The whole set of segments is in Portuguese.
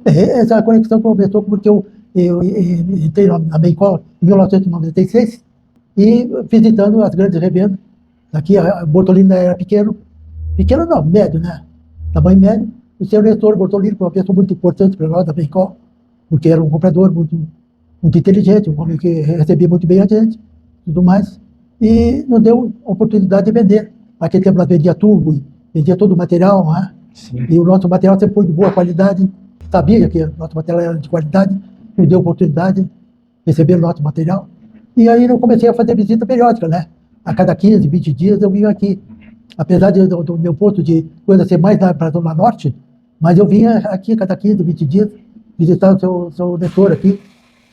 Essa conexão começou porque eu entrei na Bencol em 1996 e visitando as grandes revendas. Aqui a Bortolini era pequeno não, médio, né? Tamanho médio. O senhor Nestor Bortolini foi uma pessoa muito importante para nós da Bencol, porque era um comprador muito inteligente, um homem que recebia muito bem a gente, tudo mais, e nos deu a oportunidade de vender. Naquele tempo nós vendia tubo, vendia todo o material, né? E o nosso material sempre foi de boa qualidade, sabia que o nosso material era de qualidade, nos deu a oportunidade de receber o nosso material. E aí eu comecei a fazer visita periódica, né? A cada 15, 20 dias eu vinha aqui. Apesar do meu posto de coisa ser mais para a Zona Norte, mas eu vinha aqui a cada 15, 20 dias visitar o seu Nestor aqui.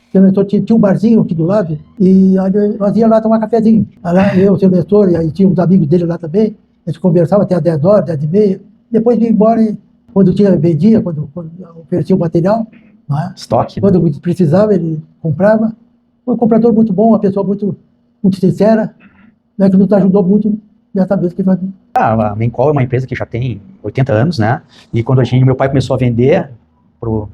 O seu Nestor tinha um barzinho aqui do lado e nós íamos lá tomar cafezinho. Lá eu, o seu Nestor, e aí tinha uns amigos dele lá também. A gente conversava até às 10 horas, 10 e meia. Depois de ir embora, quando vendia, quando oferecia o material, né? Estoque. Quando precisava, ele comprava. Foi um comprador muito bom, uma pessoa muito sincera, né, que nos ajudou muito nessa vez que nós... A Bencol é uma empresa que já tem 80 anos, né? E quando meu pai começou a vender pro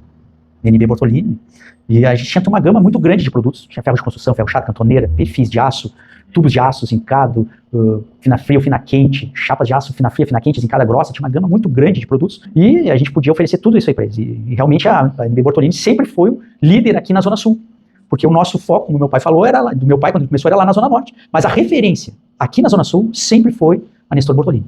NB Bortolini, e a gente tinha uma gama muito grande de produtos. Tinha ferro de construção, ferro chato, cantoneira, perfis de aço, tubos de aço zincado, fina fria ou fina quente, chapas de aço fina fria, fina quente, zincada grossa. Tinha uma gama muito grande de produtos e a gente podia oferecer tudo isso aí para eles. E realmente a NB Bortolini sempre foi o líder aqui na Zona Sul. Porque o nosso foco, como meu pai falou, era lá, do meu pai quando ele começou era lá na Zona Norte. Mas a referência aqui na Zona Sul sempre foi a Nestor Bortolini.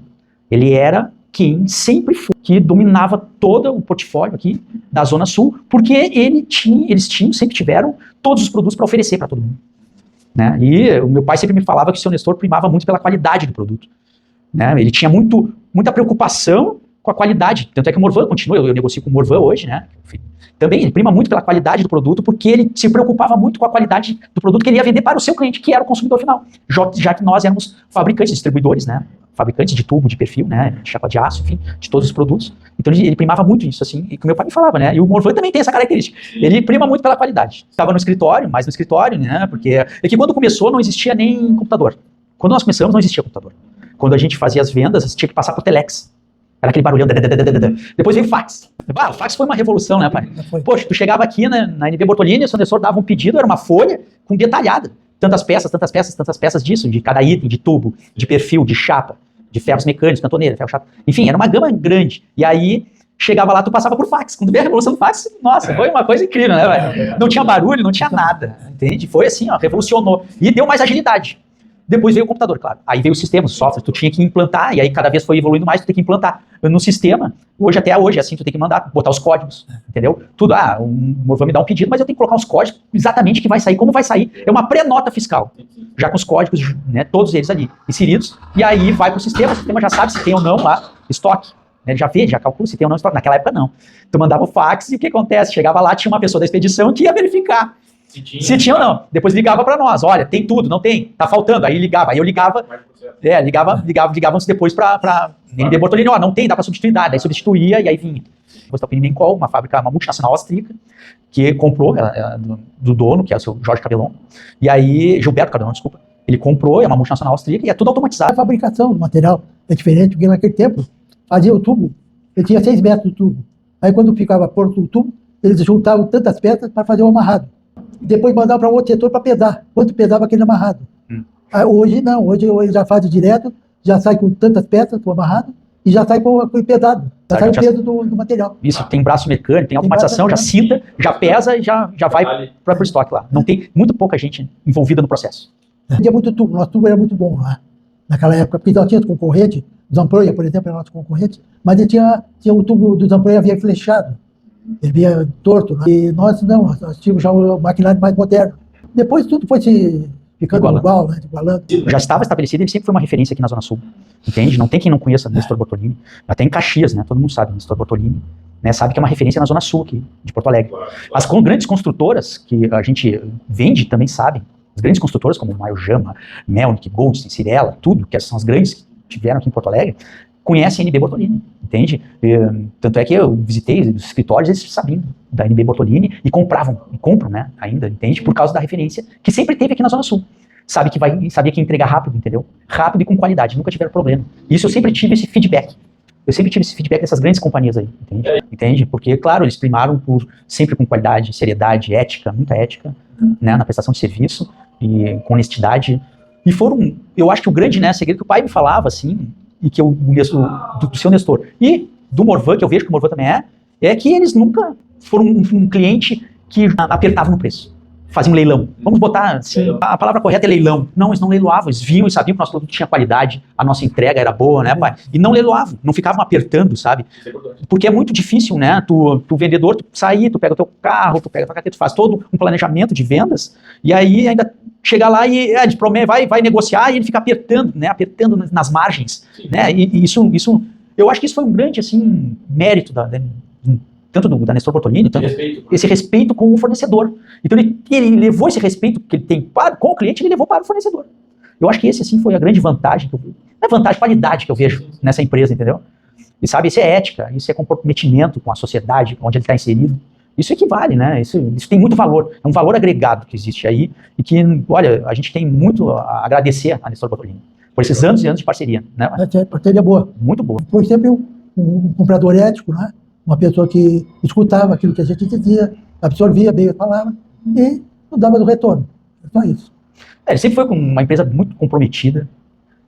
Ele era quem sempre foi, que dominava todo o portfólio aqui da Zona Sul, porque eles sempre tiveram todos os produtos para oferecer para todo mundo. Né? E o meu pai sempre me falava que o seu Nestor primava muito pela qualidade do produto. Né? Ele tinha muita preocupação com a qualidade. Tanto é que o Morvan continua, eu negocio com o Morvan hoje, né? Também ele prima muito pela qualidade do produto, porque ele se preocupava muito com a qualidade do produto que ele ia vender para o seu cliente, que era o consumidor final. Já que nós éramos fabricantes, distribuidores, né? Fabricantes de tubo, de perfil, né? De chapa de aço, enfim, de todos os produtos. Então ele primava muito isso, assim, e que o meu pai me falava, né? E o Morvan também tem essa característica. Ele prima muito pela qualidade. Estava no escritório, mais no escritório, né? Porque é que quando começou não existia nem computador. Quando nós começamos não existia computador. Quando a gente fazia as vendas, tinha que passar por telex. Era aquele barulhão. Depois veio o fax. O fax foi uma revolução, né, pai? Poxa, tu chegava aqui na NB Bortolini, o seu Nestor dava um pedido, era uma folha com detalhada. Tantas peças disso, de cada item, de tubo, de perfil, de chapa, de ferros mecânicos, cantoneira, ferro chato. Enfim, era uma gama grande. E aí, chegava lá, tu passava por fax. Quando veio a revolução do fax, nossa, foi uma coisa incrível, né, velho? Não tinha barulho, não tinha nada, entende? Foi assim, ó, revolucionou. E deu mais agilidade. Depois veio o computador, claro. Aí veio o sistema, o software, tu tinha que implantar, e aí cada vez foi evoluindo mais, tu tem que implantar no sistema. Até hoje, assim, tu tem que mandar, botar os códigos, entendeu? Tudo, o Morvan me dá um pedido, mas eu tenho que colocar os códigos exatamente que vai sair, como vai sair. É uma pré-nota fiscal, já com os códigos, né, todos eles ali, inseridos, e aí vai pro sistema, o sistema já sabe se tem ou não lá estoque. Ele já vê, já calcula se tem ou não estoque. Naquela época, não. Tu mandava o fax e o que acontece? Chegava lá, tinha uma pessoa da expedição que ia verificar. Se tinha ou não. Depois ligava para nós. Olha, tem tudo, não tem? Tá faltando. Aí ligava. Aí eu ligava. Ligávamos depois para NB Bortolini. Ó, não tem, dá para substituir. Daí substituía e aí vinha. Depois da Bencol, uma multinacional austríaca, que comprou, do dono, que é o seu Jorge Cabelon. E aí, Gilberto Cabelon, desculpa. Ele comprou, é uma multinacional austríaca e é tudo automatizado. A fabricação do material é diferente, porque naquele tempo fazia o tubo. Ele tinha 6 metros de tubo. Aí quando ficava pronto o tubo, eles juntavam tantas peças para fazer o amarrado. Depois mandava para outro setor para pesar, quanto pesava aquele amarrado. Hoje não, hoje já faz direto, já sai com tantas peças, o amarrado, e já sai com pesado, já sai o peso do material. Isso, tem braço mecânico, tem automatização, já cinta, já pesa e já vai para o estoque lá. Não tem muito pouca gente envolvida no processo. Tinha muito tubo, nosso tubo era muito bom lá, naquela época, porque nós tínhamos concorrente, o Zamproia, por exemplo, era nosso concorrente, mas ele tinha o tubo do Zamproia havia flechado. Ele vinha torto, né? E nós não, nós tínhamos já o maquinário mais moderno. Depois tudo foi se ficando igual, né? Igualando. Já estava estabelecido, ele sempre foi uma referência aqui na Zona Sul, entende? Não tem quem não conheça Nestor Bortolini, até em Caxias, né? Todo mundo sabe Nestor Bortolini, né? Sabe que é uma referência na Zona Sul aqui, de Porto Alegre. As grandes construtoras que a gente vende também sabem, as grandes construtoras como Mayojama, Melnick, Goldstein, Cirela, tudo, que são as grandes que tiveram aqui em Porto Alegre, conhecem a NB Bortolini, entende? Tanto é que eu visitei os escritórios, eles sabiam da NB Bortolini e compram, né, ainda, entende? Por causa da referência que sempre teve aqui na Zona Sul. Sabia que ia entregar rápido, entendeu? Rápido e com qualidade, nunca tiveram problema. Isso eu sempre tive esse feedback, Eu sempre tive esse feedback dessas grandes companhias aí, entende? Porque, claro, eles primaram sempre com qualidade, seriedade, ética, muita ética, né, na prestação de serviço e com honestidade. E foram, eu acho que o grande, né, segredo que o pai me falava, assim, e que do seu Nestor e do Morvan, que eu vejo que o Morvan também é que eles nunca foram um cliente que apertava no preço. Fazia um leilão. Vamos botar, assim, a palavra correta é leilão. Não, eles não leiloavam, eles viam e sabiam que o nosso produto tinha qualidade, a nossa entrega era boa, né, pai? E não leiloavam, não ficavam apertando, sabe? Porque é muito difícil, né, tu vendedor, tu sair, tu pega o teu carro, tu pega a tua carteira, tu faz todo um planejamento de vendas, e aí ainda chegar lá e eles prometem, vai negociar e ele fica apertando, né, apertando nas margens, né, e isso, eu acho que isso foi um grande, assim, mérito tanto da Nestor Bortolini, esse respeito com o fornecedor. Então ele levou esse respeito que ele tem com o cliente, ele levou para o fornecedor. Eu acho que esse, assim, foi a grande vantagem, qualidade que eu vejo nessa empresa, entendeu? E sabe, isso é ética, isso é comprometimento com a sociedade, onde ele está inserido. Isso equivale, né? Isso tem muito valor, é um valor agregado que existe aí e que, olha, a gente tem muito a agradecer a Nestor Bortolini por esses anos e anos de parceria, né? Parceria boa. Muito boa. Foi sempre um comprador ético, né? Uma pessoa que escutava aquilo que a gente dizia, absorvia bem a palavra e não dava do retorno. É só isso. Ele sempre foi uma empresa muito comprometida,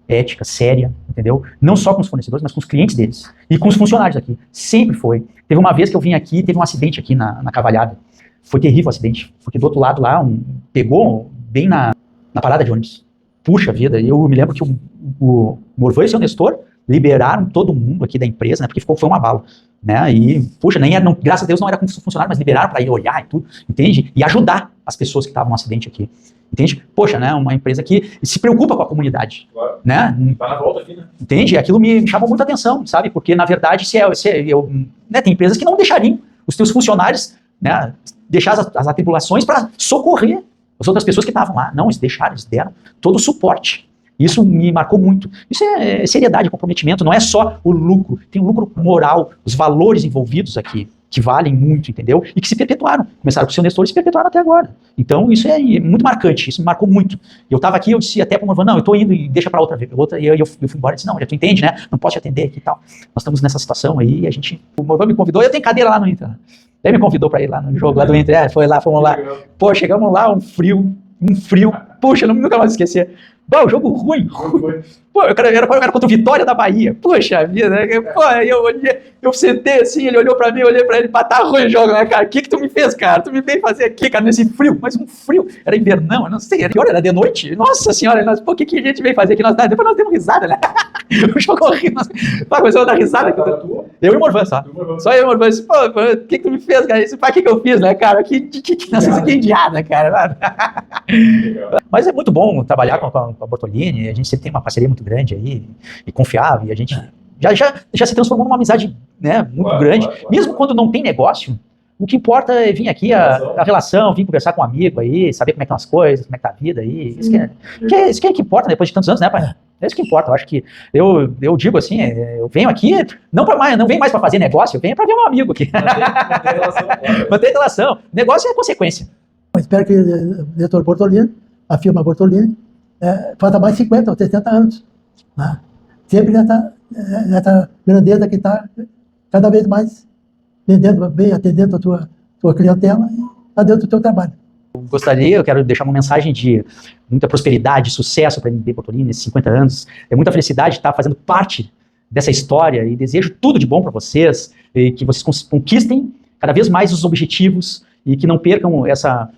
ética, séria, entendeu? Não só com os fornecedores, mas com os clientes deles. E com os funcionários aqui. Sempre foi. Teve uma vez que eu vim aqui, teve um acidente aqui na Cavalhada. Foi terrível o acidente. Porque do outro lado lá, pegou bem na parada de ônibus. Puxa vida, eu me lembro que o Morvan e o seu Nestor liberaram todo mundo aqui da empresa, né? Porque foi uma bala. Né? E, puxa, graças a Deus não era com funcionário, mas liberaram para ir olhar e tudo, entende? E ajudar as pessoas que estavam no acidente aqui, entende? Poxa, né? Uma empresa que se preocupa com a comunidade, claro. Né? Tá na volta aqui, né? Entende? Aquilo me chamou muita atenção, sabe? Porque, na verdade, né, tem empresas que não deixariam os teus funcionários, né, deixar as atribulações para socorrer as outras pessoas que estavam lá. Não, eles deixaram, eles deram todo o suporte. Isso me marcou muito. Isso é seriedade, comprometimento, não é só o lucro. Tem o lucro moral, os valores envolvidos aqui, que valem muito, entendeu? E que se perpetuaram. Começaram com o seu Nestor e se perpetuaram até agora. Então, isso é muito marcante, isso me marcou muito. Eu estava aqui, eu disse até para o Morvan, não, eu estou indo e deixa para outra, e eu fui embora e disse, não, já tu entende, né? Não posso te atender aqui e tal. Nós estamos nessa situação aí, o Morvan me convidou, eu tenho cadeira lá no Inter. Ele me convidou para ir lá no jogo lá do Inter, foi lá, fomos lá. Pô, chegamos lá, um frio, puxa, nunca mais esquecer. Bom, jogo ruim. Pô, eu era contra o Vitória da Bahia. Poxa vida, né? Pô, eu sentei assim, ele olhou pra mim, eu olhei pra ele, pá, tá ruim o jogo, né, cara? O que tu me fez, cara? Tu me veio fazer aqui, cara, nesse frio, mas um frio. Era invernão, eu não sei, era de noite. Nossa senhora, pô, o que a gente veio fazer aqui? Depois nós demos risada, né? O jogo horrível. Começou a dar risada. Eu e o Morvan só. Só eu e o Morvan. Pô, o que tu me fez, cara? Isso, pá, o que eu fiz, né, cara? Que indiada, cara. Mas é muito bom trabalhar com a Bortolini, a gente sempre tem uma parceria muito grande aí, e confiável, e a gente já se transformou numa amizade, né, muito grande. Mesmo quando não tem negócio, o que importa é vir aqui a relação, vir conversar com um amigo aí, saber como é que estão as coisas, como é que tá a vida aí. Isso que importa depois de tantos anos, né, pai? É isso que importa. Eu acho que eu digo assim, eu venho aqui não venho mais para fazer negócio, eu venho para ver meu amigo aqui. Manter relação. Negócio é consequência. Eu espero que o diretor Bortolini, a firma Bortolini, faça mais 50 ou 60 anos. Né? Sempre nessa grandeza que está cada vez mais vendendo bem, atendendo a tua clientela e está dentro do teu trabalho. Eu quero deixar uma mensagem de muita prosperidade, sucesso para a NB Bortolini nesses 50 anos. É muita felicidade de estar fazendo parte dessa história e desejo tudo de bom para vocês e que vocês conquistem cada vez mais os objetivos e que não percam essa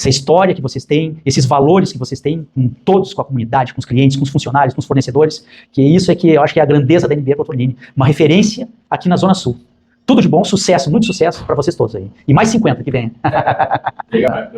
história que vocês têm, esses valores que vocês têm com todos, com a comunidade, com os clientes, com os funcionários, com os fornecedores, que isso é que eu acho que é a grandeza da NB Bortolini, uma referência aqui na Zona Sul. Tudo de bom, sucesso, muito sucesso para vocês todos aí. E mais 50 que vem. Legal,